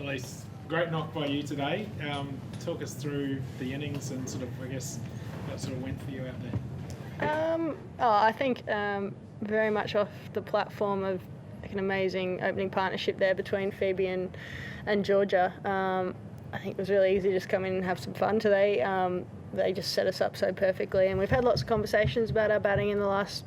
Ellyse, great knock by you today. Talk us through the innings and sort of, I guess, what sort of went for you out there. I think very much off the platform of like an amazing opening partnership there between Phoebe and Georgia. I think it was really easy to just come in and have some fun today. They just set us up so perfectly, and we've had lots of conversations about our batting in the last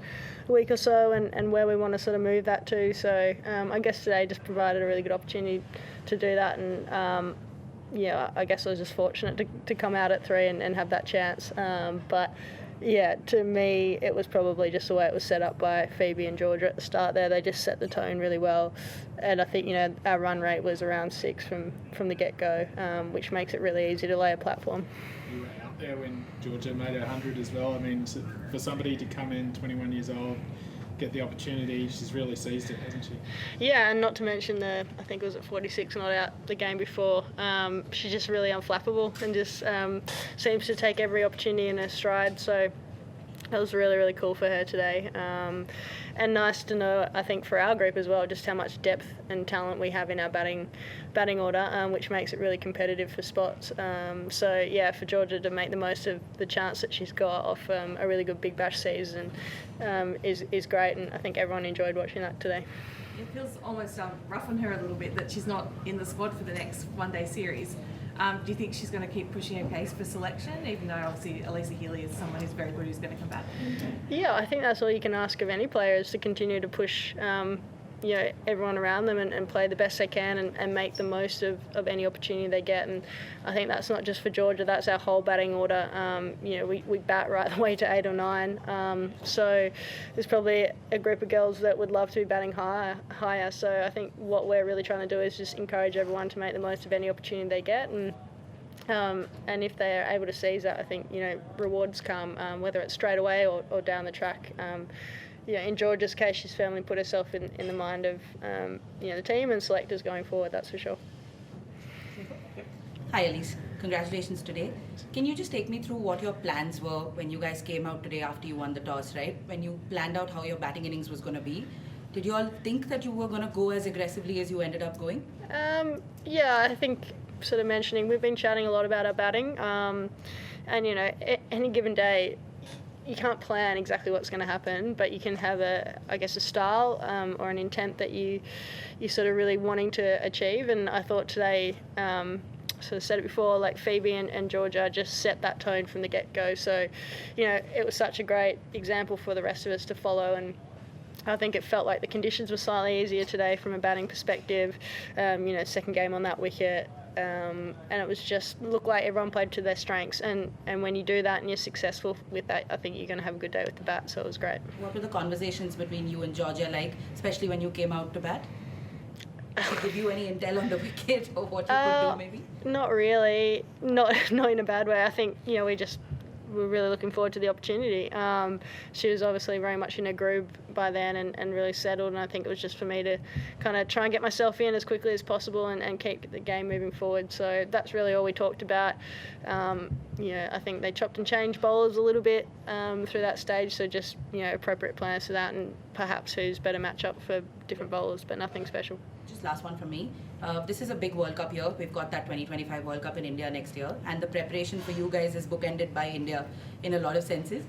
week or so and where we want to sort of move that to. So I guess today just provided a really good opportunity to do that, and I guess I was just fortunate to come out at 3 and have that chance. But yeah, to me, it was probably just the way it was set up by Phoebe and Georgia at the start there. They just set the tone really well. And I think, our run rate was around 6 from the get-go, which makes it really easy to lay a platform. You were out there when Georgia made 100 as well. I mean, for somebody to come in 21 years old, get the opportunity, she's really seized it, hasn't she? Yeah, and not to mention I think it was at 46 not out the game before. She's just really unflappable and just seems to take every opportunity in her stride. So that was really, really cool for her today. And nice to know, I think, for our group as well, just how much depth and talent we have in our batting order, which makes it really competitive for spots. So, yeah, for Georgia to make the most of the chance that she's got off a really good Big Bash season is great, and I think everyone enjoyed watching that today. It feels almost rough on her a little bit that she's not in the squad for the next one-day series. Do you think she's going to keep pushing her case for selection, even though obviously Ellyse Healy is someone who's very good who's going to come back? Yeah, I think that's all you can ask of any player, is to continue to push everyone around them and play the best they can and make the most of any opportunity they get. And I think that's not just for Georgia, that's our whole batting order. We bat right the way to 8 or 9. So there's probably a group of girls that would love to be batting higher. So I think what we're really trying to do is just encourage everyone to make the most of any opportunity they get. And if they're able to seize that, I think, rewards come, whether it's straight away or down the track. In Georgia's case, she's firmly put herself in the mind of the team and selectors going forward, that's for sure. Hi Ellyse, congratulations today. Can you just take me through what your plans were when you guys came out today after you won the toss, right? When you planned out how your batting innings was going to be, did you all think that you were going to go as aggressively as you ended up going? I think sort of mentioning, we've been chatting a lot about our batting, and any given day, you can't plan exactly what's going to happen, but you can have a style or an intent that you sort of really wanting to achieve. And I thought today, sort of said it before, like Phoebe and Georgia just set that tone from the get-go. So, it was such a great example for the rest of us to follow. And I think it felt like the conditions were slightly easier today from a batting perspective. Second game on that wicket. And it was just looked like everyone played to their strengths, and when you do that and you're successful with that, I think you're going to have a good day with the bat. So it was great. What were the conversations between you and Georgia like, especially when you came out to bat? Did she give you any intel on the wicket or what you could do maybe? Not really, not in a bad way. I think we're really looking forward to the opportunity. She was obviously very much in her groove by then and really settled, and I think it was just for me to kind of try and get myself in as quickly as possible and keep the game moving forward. So that's really all we talked about. I think they chopped and changed bowlers a little bit through that stage, so just appropriate plans for that and perhaps who's better match up for different bowlers, but nothing special. Just last one from me. This is a big World Cup year. We've got that 2025 World Cup in India next year, and the preparation for you guys is bookended by India in a lot of senses.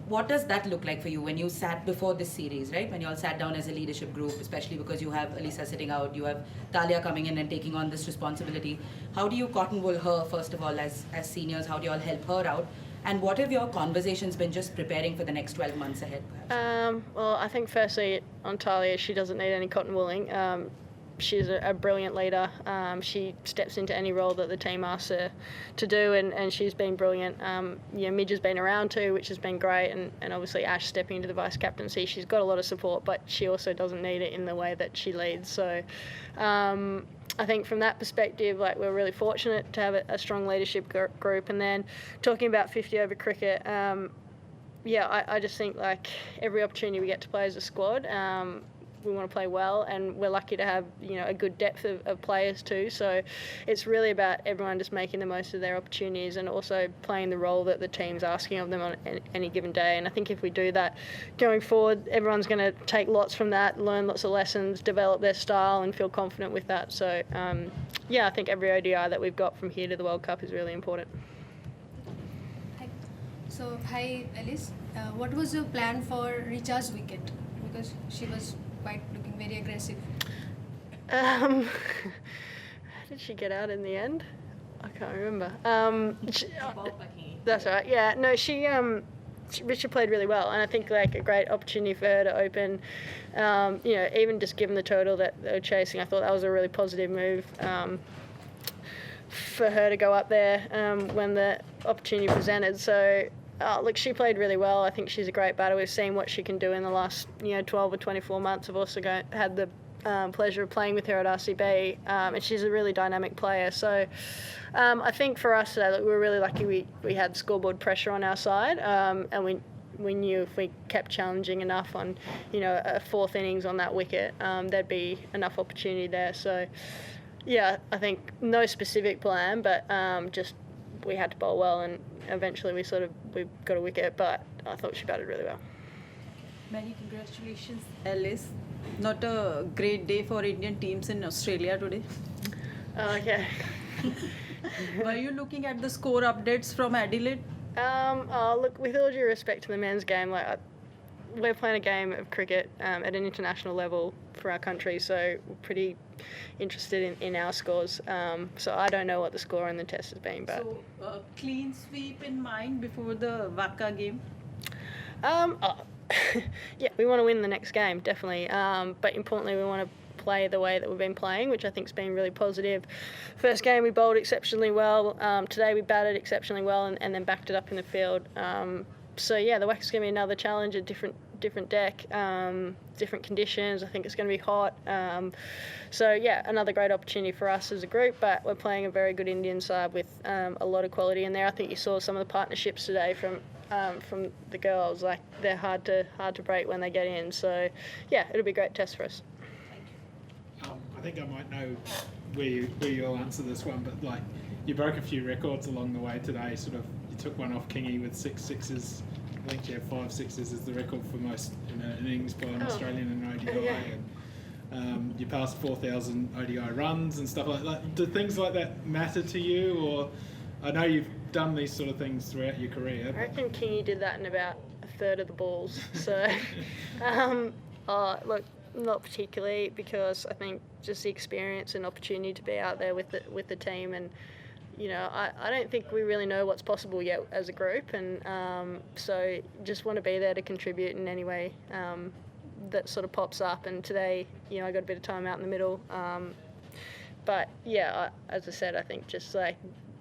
What does that look like for you when you sat before this series, right? When you all sat down as a leadership group, especially because you have Alyssa sitting out, you have Talia coming in and taking on this responsibility. How do you cotton wool her, first of all, as seniors? How do you all help her out? And what have your conversations been just preparing for the next 12 months ahead? Well, I think firstly on Talia, she doesn't need any cotton wooling. She's a brilliant leader. She steps into any role that the team asks her to do, and she's been brilliant. Midge has been around too, which has been great, and obviously Ash stepping into the vice captaincy. She's got a lot of support, but she also doesn't need it in the way that she leads. So I think from that perspective, we're really fortunate to have a strong leadership group. And then talking about 50 over cricket, I just think every opportunity we get to play as a squad, we want to play well, and we're lucky to have a good depth of players too. So it's really about everyone just making the most of their opportunities and also playing the role that the team's asking of them on any given day. And I think if we do that going forward, everyone's going to take lots from that, learn lots of lessons, develop their style and feel confident with that. So yeah, I think every ODI that we've got from here to the World Cup is really important. Hi. So, hi Ellyse. What was your plan for Richa's wicket? Because she was quite looking very aggressive. How did she get out in the end? I can't remember. Bowled by Kingy. That's right. Yeah. No, Richard played really well, and I think like a great opportunity for her to open. Even just given the total that they were chasing, I thought that was a really positive move for her to go up there when the opportunity presented. So, look, she played really well. I think she's a great batter. We've seen what she can do in the last 12 or 24 months. I've also had the pleasure of playing with her at RCB, and she's a really dynamic player. So I think for us today, we were really lucky we had scoreboard pressure on our side, and we knew if we kept challenging enough on a fourth innings on that wicket, there'd be enough opportunity there. So yeah, I think no specific plan, but just we had to bowl well, and eventually we got a wicket, but I thought she batted really well. Many congratulations, Ellyse. Not a great day for Indian teams in Australia today. Okay. Were you looking at the score updates from Adelaide? Look, with all due respect to the men's game, we're playing a game of cricket at an international level for our country, so we're pretty interested in our scores. So I don't know what the score in the test has been, but So, clean sweep in mind before the Waka game? yeah, we want to win the next game, definitely. But importantly, we want to play the way that we've been playing, which I think has been really positive. First game, we bowled exceptionally well. Today, we batted exceptionally well and then backed it up in the field. So yeah, the Wacker's going to be another challenge, a different deck, different conditions. I think it's going to be hot. So yeah, another great opportunity for us as a group, but we're playing a very good Indian side with a lot of quality in there. I think you saw some of the partnerships today from the girls. Like, they're hard to break when they get in. So yeah, it'll be a great test for us. I think I might know where you'll answer this one, but like, you broke a few records along the way today. You took one off Kingy with 6 sixes. I think you have 5 sixes is the record for most in an innings by an Australian in an ODI. Yeah. And, you passed 4,000 ODI runs and stuff like that. Do things like that matter to you, or I know you've done these sort of things throughout your career? I reckon Kingy did that in about a third of the balls. So, look, not particularly, because I think just the experience and opportunity to be out there with the team, and I don't think we really know what's possible yet as a group, and so just want to be there to contribute in any way that sort of pops up. And today, I got a bit of time out in the middle, but yeah, as I said, I think just like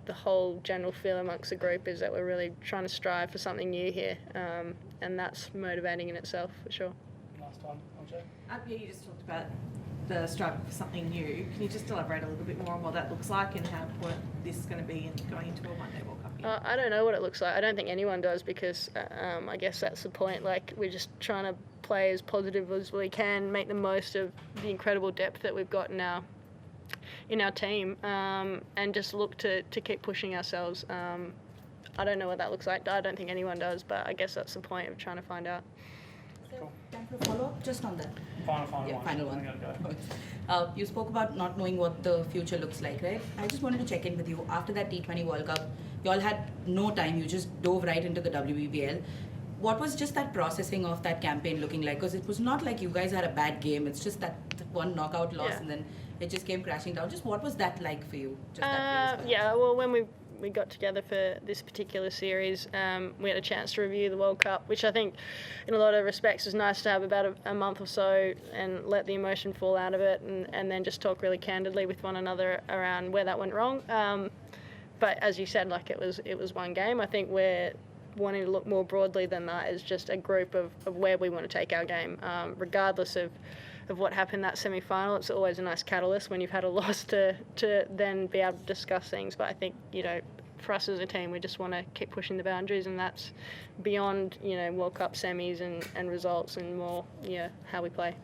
the whole general feel amongst the group is that we're really trying to strive for something new here, and that's motivating in itself for sure. Last one, LJ. Yeah, you just talked about the striving for something new. Can you just elaborate a little bit more on what that looks like and how important this is going to be in going into a one-day World Cup year? I don't know what it looks like. I don't think anyone does, because I guess that's the point. Like, we're just trying to play as positive as we can, make the most of the incredible depth that we've got in our team, and just look to keep pushing ourselves. I don't know what that looks like. I don't think anyone does, but I guess that's the point of trying to find out. Cool. Time for a follow-up just on that. Final Yeah, one. final I one. gotta go. You spoke about not knowing what the future looks like, right? I just wanted to check in with you. After that T20 World Cup, you all had no time. You just dove right into the WBBL. What was just that processing of that campaign looking like? Because it was not like you guys had a bad game. It's just that one knockout loss, Yeah. and then it just came crashing down. Just what was that like for you? Just that phase? Yeah, well, when we got together for this particular series, we had a chance to review the World Cup, which I think in a lot of respects is nice to have about a month or so and let the emotion fall out of it, and then just talk really candidly with one another around where that went wrong. But as you said, like, it was one game. I think we're wanting to look more broadly than that as just a group of where we want to take our game, regardless of what happened that semi-final. It's always a nice catalyst when you've had a loss to then be able to discuss things. But I think, for us as a team, we just want to keep pushing the boundaries, and that's beyond, World Cup semis and results, and more, how we play.